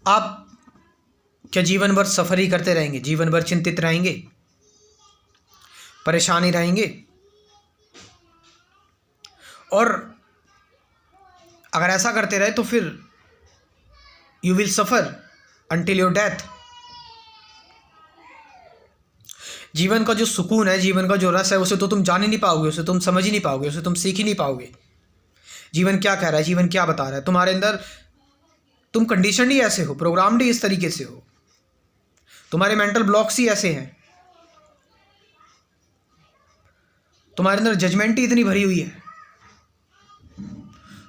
आप क्या जीवन भर सफ़र ही करते रहेंगे? जीवन भर चिंतित रहेंगे, परेशानी रहेंगे? और अगर ऐसा करते रहे तो फिर you will suffer until your death. जीवन का जो सुकून है, जीवन का जो रस है, उसे तो तुम जान ही नहीं पाओगे, उसे तुम समझ ही नहीं पाओगे, उसे तुम सीख ही नहीं पाओगे। जीवन क्या कह रहा है, जीवन क्या बता रहा है तुम्हारे अंदर? तुम कंडीशन ही ऐसे हो, प्रोग्राम्ड ही इस तरीके से हो, तुम्हारे मेंटल ब्लॉक्स ही ऐसे हैं, तुम्हारे अंदर जजमेंट ही इतनी भरी हुई है।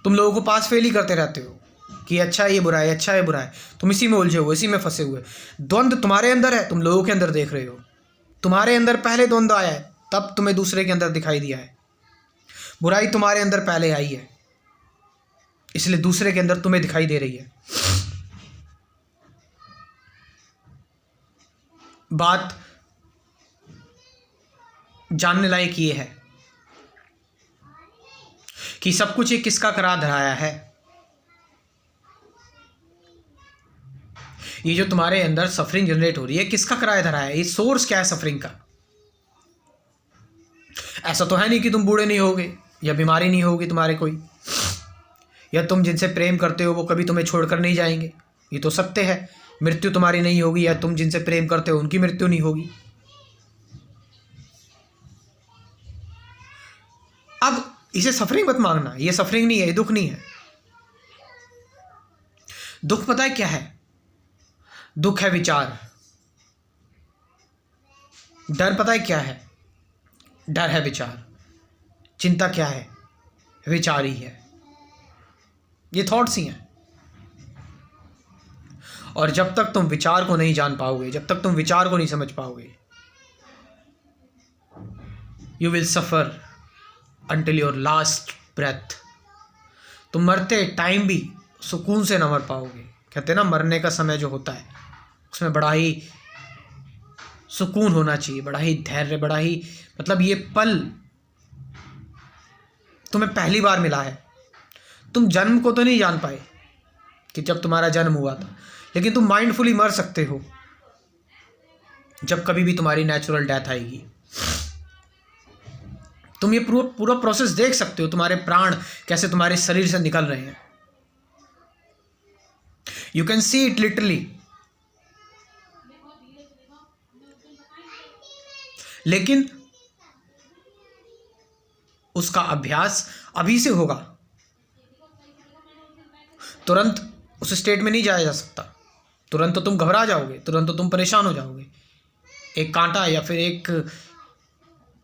तुम लोगों को पास फेल ही करते रहते हो कि अच्छा है ये बुरा है, अच्छा है बुरा है। तुम इसी में उलझे हुए, इसी में फंसे हुए। द्वंद्व तुम्हारे अंदर है, तुम लोगों के अंदर देख रहे हो। तुम्हारे अंदर पहले द्वंद्व आया है, तब तुम्हें दूसरे के अंदर दिखाई दिया है। बुराई तुम्हारे अंदर पहले आई है, इसलिए दूसरे के अंदर तुम्हें दिखाई दे रही है। बात जानने लायक ये है कि सब कुछ ये किसका करा धराया है। ये जो तुम्हारे अंदर सफरिंग जनरेट हो रही है, किसका कराया धराया है? ये सोर्स क्या है सफरिंग का? ऐसा तो है नहीं कि तुम बूढ़े नहीं होगे या बीमारी नहीं होगी तुम्हारे कोई, या तुम जिनसे प्रेम करते हो वो कभी तुम्हें छोड़कर नहीं जाएंगे। ये तो सत्य है। मृत्यु तुम्हारी नहीं होगी, या तुम जिनसे प्रेम करते हो उनकी मृत्यु नहीं होगी। अब इसे सफरिंग मत मांगना, ये सफरिंग नहीं है, ये दुख नहीं है। दुख पता है क्या है? दुख है विचार। डर पता है क्या है? डर है विचार। चिंता क्या है? विचार ही है। ये थॉट्स ही हैं। और जब तक तुम विचार को नहीं जान पाओगे, जब तक तुम विचार को नहीं समझ पाओगे, you will suffer until your last breath. तुम मरते टाइम भी सुकून से ना मर पाओगे। कहते हैं ना, मरने का समय जो होता है उसमें बड़ा ही सुकून होना चाहिए, बड़ा ही धैर्य, बड़ा ही मतलब ये पल तुम्हें पहली बार मिला है। तुम जन्म को तो नहीं जान पाए कि जब तुम्हारा जन्म हुआ था, लेकिन तुम माइंडफुली मर सकते हो जब कभी भी तुम्हारी नेचुरल डेथ आएगी। तुम ये पूरा प्रोसेस देख सकते हो, तुम्हारे प्राण कैसे तुम्हारे शरीर से निकल रहे हैं। You can see it literally. लेकिन उसका अभ्यास अभी से होगा। तुरंत उस स्टेट में नहीं जाया जा सकता। तुरंत तो तुम घबरा जाओगे, तुरंत तो तुम परेशान हो जाओगे। एक कांटा या फिर एक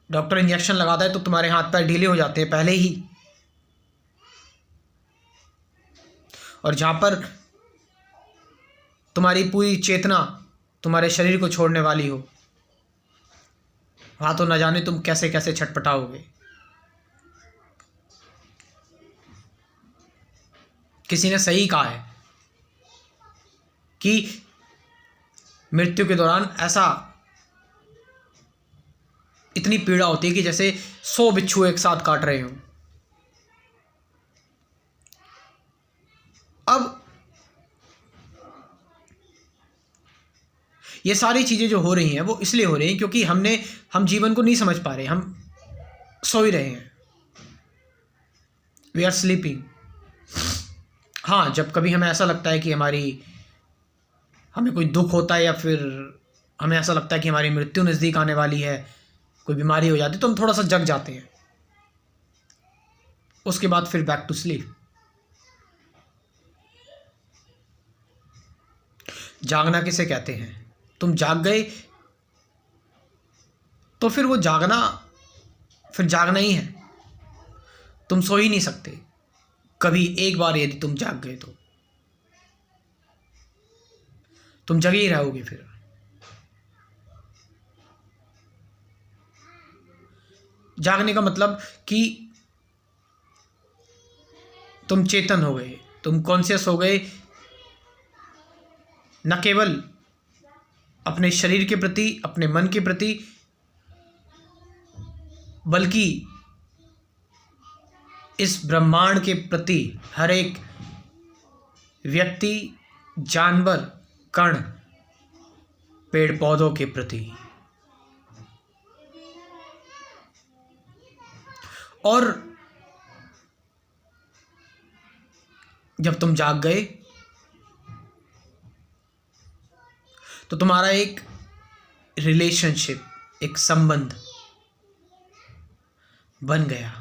डॉक्टर इंजेक्शन लगाता है तो तुम्हारे हाथ पैर ढीले हो जाते हैं पहले ही। और जहां पर तुम्हारी पूरी चेतना तुम्हारे शरीर को छोड़ने वाली हो, वहां तो न जाने तुम कैसे कैसे छटपटाओगे। किसी ने सही कहा है कि मृत्यु के दौरान ऐसा इतनी पीड़ा होती है कि जैसे 100 बिच्छू एक साथ काट रहे हों। अब ये सारी चीज़ें जो हो रही हैं वो इसलिए हो रही हैं क्योंकि हम जीवन को नहीं समझ पा रहे, हम सो ही रहे हैं। We are sleeping. हाँ, जब कभी हमें ऐसा लगता है कि हमें कोई दुख होता है या फिर हमें ऐसा लगता है कि हमारी मृत्यु नज़दीक आने वाली है, कोई बीमारी हो जाती है, तो हम थोड़ा सा जग जाते हैं। उसके बाद फिर बैक टू स्लीप। जागना किसे कहते हैं? तुम जाग गए तो फिर वो जागना फिर जागना ही है। तुम सो ही नहीं सकते कभी। एक बार यदि तुम जाग गए तो तुम जगे ही रहोगे। फिर जागने का मतलब कि तुम चेतन हो गए, तुम कॉन्शियस हो गए, न केवल अपने शरीर के प्रति, अपने मन के प्रति, बल्कि इस ब्रह्मांड के प्रति। हर एक व्यक्ति जानवर, कण, पेड़ पौधों के प्रति। और जब तुम जाग गए तो तुम्हारा एक रिलेशनशिप, एक संबंध बन गया।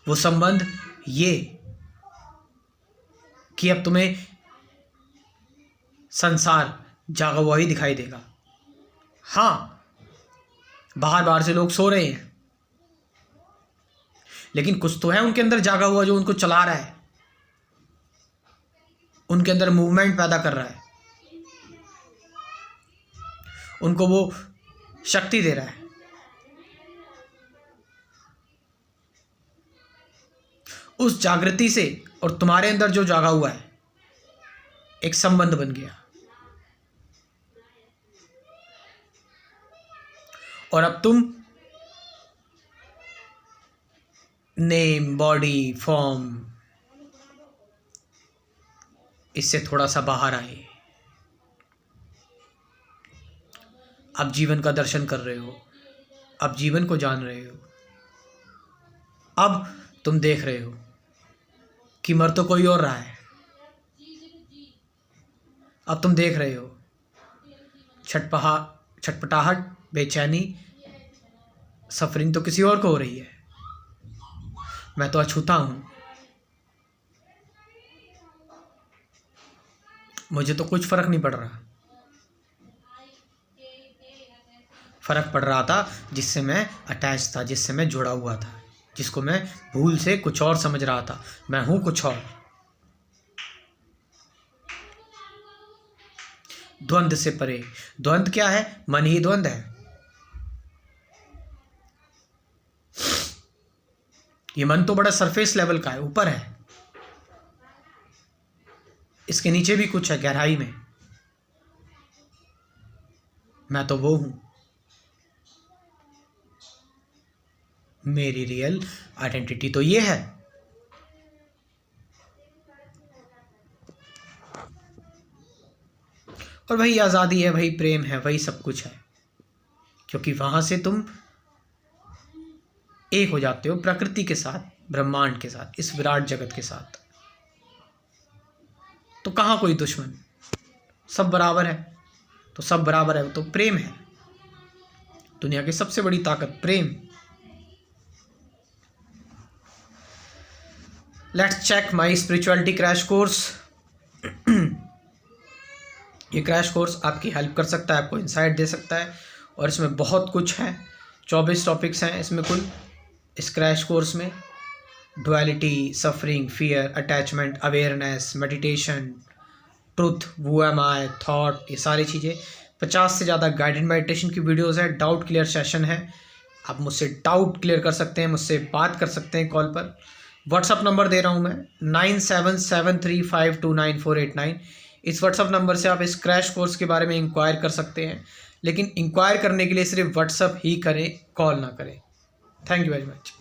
वो संबंध ये कि अब तुम्हें संसार जागा हुआ ही दिखाई देगा। हाँ, बाहर बाहर से लोग सो रहे हैं, लेकिन कुछ तो है उनके अंदर जागा हुआ जो उनको चला रहा है, उनके अंदर मूवमेंट पैदा कर रहा है, उनको वो शक्ति दे रहा है। उस जागृति से और तुम्हारे अंदर जो जागा हुआ है, एक संबंध बन गया। और अब तुम नेम, बॉडी, फॉर्म, इससे थोड़ा सा बाहर आए। अब जीवन का दर्शन कर रहे हो, अब जीवन को जान रहे हो। अब तुम देख रहे हो कि मर तो कोई और रहा है। अब तुम देख रहे हो छटपटाहट, बेचैनी, सफरिंग तो किसी और को हो रही है। मैं तो अछूता हूं, मुझे तो कुछ फर्क नहीं पड़ रहा। फर्क पड़ रहा था जिससे मैं अटैच था, जिससे मैं जुड़ा हुआ था, जिसको मैं भूल से कुछ और समझ रहा था। मैं हूं कुछ और। द्वंद्व से परे। द्वंद्व क्या है? मन ही द्वंद्व है। ये मन तो बड़ा सरफेस लेवल का है, ऊपर है। इसके नीचे भी कुछ है गहराई में। मैं तो वो हूं। मेरी रियल आइडेंटिटी तो ये है। और वही आज़ादी है, वही प्रेम है, वही सब कुछ है। क्योंकि वहां से तुम एक हो जाते हो प्रकृति के साथ, ब्रह्मांड के साथ, इस विराट जगत के साथ। तो कहाँ कोई दुश्मन, सब बराबर है। तो सब बराबर है तो प्रेम है। दुनिया की सबसे बड़ी ताकत प्रेम। Let's check my spirituality crash course. ये क्रैश कोर्स आपकी हेल्प कर सकता है, आपको इंसाइट दे सकता है। और इसमें बहुत कुछ है, 24 टॉपिक्स हैं इसमें कुल। इस क्रैश कोर्स में duality, suffering, fear, attachment, awareness, meditation, truth, वो एम आई, थॉट, ये सारी चीज़ें। 50 से ज़्यादा गाइडेड मेडिटेशन की वीडियोस है। डाउट क्लियर सेशन है, आप मुझसे डाउट क्लियर कर सकते हैं, मुझसे बात कर सकते हैं कॉल पर। व्हाट्सअप नंबर दे रहा हूँ मैं 9773529489। इस व्हाट्सअप नंबर से आप इस क्रैश कोर्स के बारे में इंक्वायर कर सकते हैं, लेकिन इंक्वायर करने के लिए सिर्फ व्हाट्सअप ही करें, कॉल ना करें। Thank you very much.